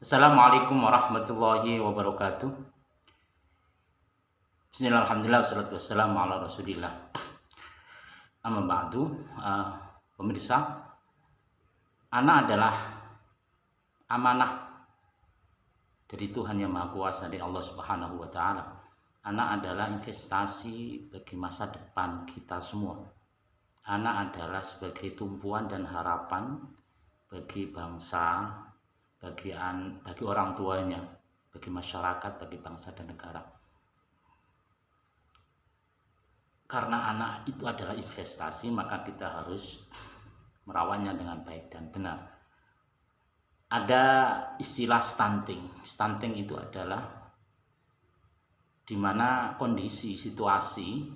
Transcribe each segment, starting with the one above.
Assalamualaikum warahmatullahi wabarakatuh. Bismillah, alhamdulillah, wassalatu wassalamu ala rasulillah. Amma ba'du. Pemirsa, anak adalah amanah dari Tuhan Yang Maha Kuasa, dari Allah Subhanahu wa Ta'ala. Anak adalah investasi bagi masa depan kita semua. Anak adalah sebagai tumpuan dan harapan bagi bangsa, bagi orang tuanya, bagi masyarakat, bagi bangsa dan negara. Karena anak itu adalah investasi, maka kita harus merawatnya dengan baik dan benar. Ada istilah stunting. Stunting itu adalah di mana kondisi, situasi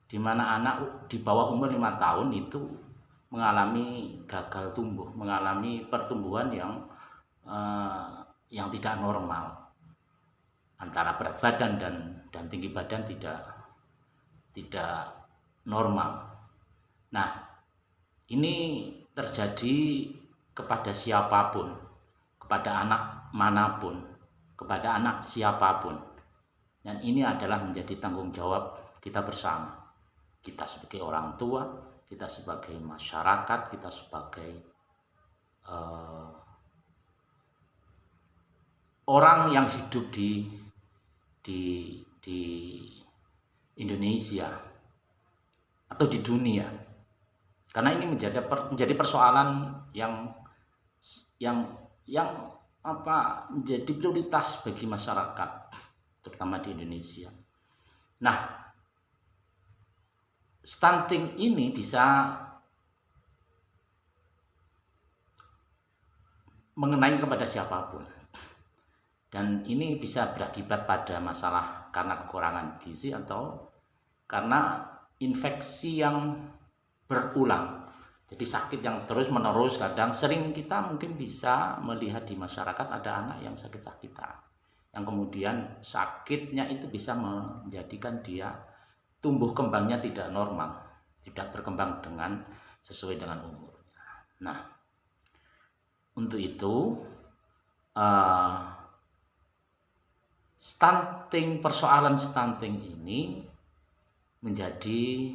di mana anak di bawah umur 5 tahun itu mengalami gagal tumbuh, mengalami pertumbuhan yang tidak normal, antara berat badan dan tinggi badan tidak normal. Nah, ini terjadi kepada siapapun, kepada anak manapun, kepada anak siapapun. Dan ini adalah menjadi tanggung jawab kita bersama. Kita sebagai orang tua, kita sebagai masyarakat, kita sebagai orang yang hidup di Indonesia atau di dunia, karena ini menjadi persoalan yang menjadi prioritas bagi masyarakat, terutama di Indonesia. Nah, stunting ini bisa mengenai kepada siapapun. Dan ini bisa berakibat pada masalah karena kekurangan gizi atau karena infeksi yang berulang. Jadi sakit yang terus-menerus, kadang sering kita mungkin bisa melihat di masyarakat ada anak yang sakit-sakitan, yang kemudian sakitnya itu bisa menjadikan dia tumbuh kembangnya tidak normal, tidak berkembang sesuai dengan umurnya. Nah, untuk itu persoalan stunting ini menjadi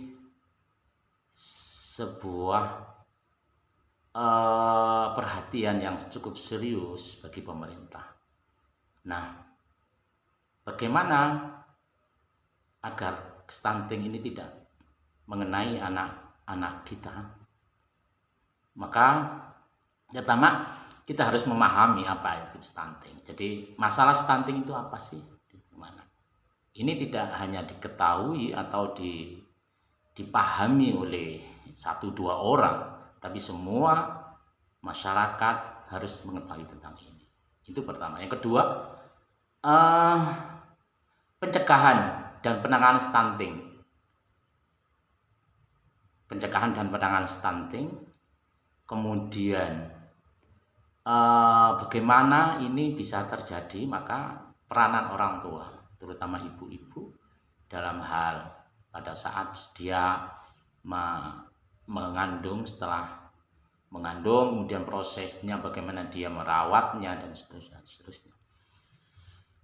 sebuah perhatian yang cukup serius bagi pemerintah. Nah, bagaimana agar stunting ini tidak mengenai anak-anak kita? Maka pertama kita harus memahami apa itu stunting. Jadi masalah stunting itu apa sih? Gimana? Ini tidak hanya diketahui atau dipahami oleh 1-2 orang, tapi semua masyarakat harus mengetahui tentang ini. Itu pertama. Yang kedua, pencegahan dan penanganan stunting. Pencegahan dan penanganan stunting. Kemudian bagaimana ini bisa terjadi, maka peranan orang tua, terutama ibu-ibu, dalam hal pada saat dia mengandung, setelah mengandung, kemudian prosesnya bagaimana dia merawatnya dan seterusnya.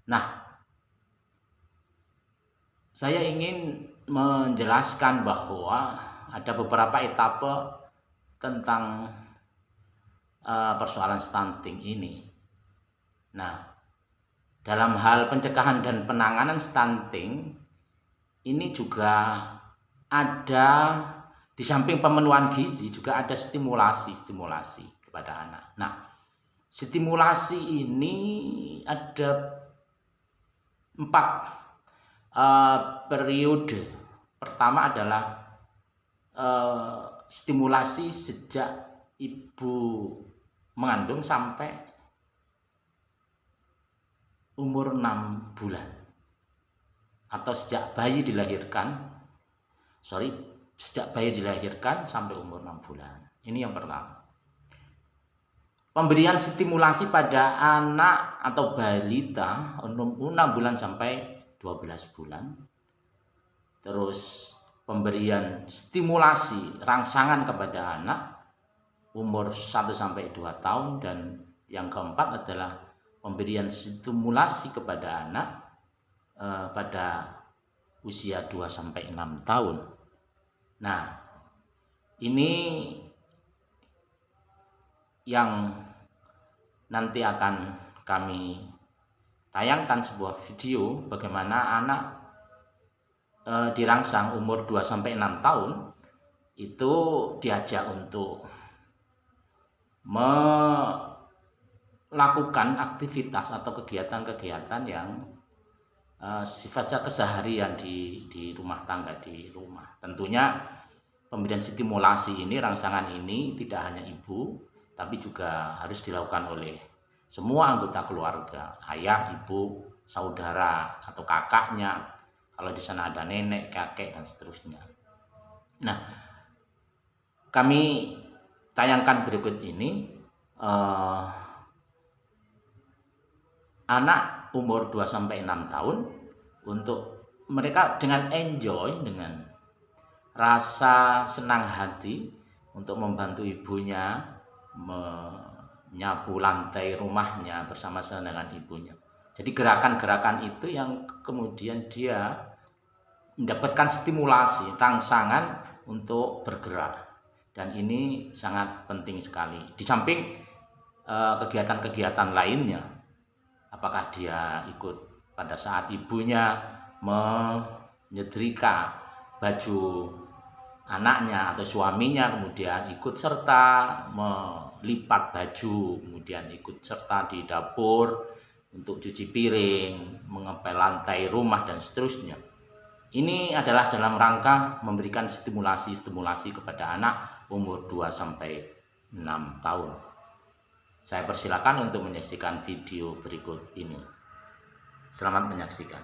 Nah, saya ingin menjelaskan bahwa ada beberapa etape tentang persoalan stunting ini. Nah, dalam hal pencegahan dan penanganan stunting ini juga ada, di samping pemenuhan gizi juga ada stimulasi kepada anak. Nah, stimulasi ini ada 4 periode. Pertama adalah stimulasi sejak ibu mengandung sampai umur 6 bulan, atau sejak bayi dilahirkan sampai umur 6 bulan. Ini yang pertama. Pemberian stimulasi pada anak atau balita 6 bulan sampai 12 bulan. Terus pemberian stimulasi rangsangan kepada anak umur 1-2 tahun, dan yang keempat adalah pemberian stimulasi kepada anak pada usia 2-6 tahun. Nah, ini yang nanti akan kami tayangkan sebuah video bagaimana anak dirangsang umur 2-6 tahun itu diajak untuk melakukan aktivitas atau kegiatan-kegiatan yang sifatnya keseharian di rumah tangga, di rumah. Tentunya pemberian stimulasi ini, rangsangan ini tidak hanya ibu, tapi juga harus dilakukan oleh semua anggota keluarga, ayah, ibu, saudara, atau kakaknya, kalau di sana ada nenek, kakek, dan seterusnya. Nah, kami tayangkan berikut ini anak umur 2-6 tahun untuk mereka dengan enjoy, dengan rasa senang hati untuk membantu ibunya menyapu lantai rumahnya bersama-sama dengan ibunya. Jadi gerakan-gerakan itu yang kemudian dia mendapatkan stimulasi, rangsangan untuk bergerak. Dan ini sangat penting sekali. Di samping kegiatan-kegiatan lainnya, apakah dia ikut pada saat ibunya menyetrika baju anaknya atau suaminya, kemudian ikut serta melipat baju, kemudian ikut serta di dapur untuk cuci piring, mengepel lantai rumah, dan seterusnya. Ini adalah dalam rangka memberikan stimulasi kepada anak umur 2-6 tahun. Saya persilakan untuk menyaksikan video berikut ini. Selamat menyaksikan.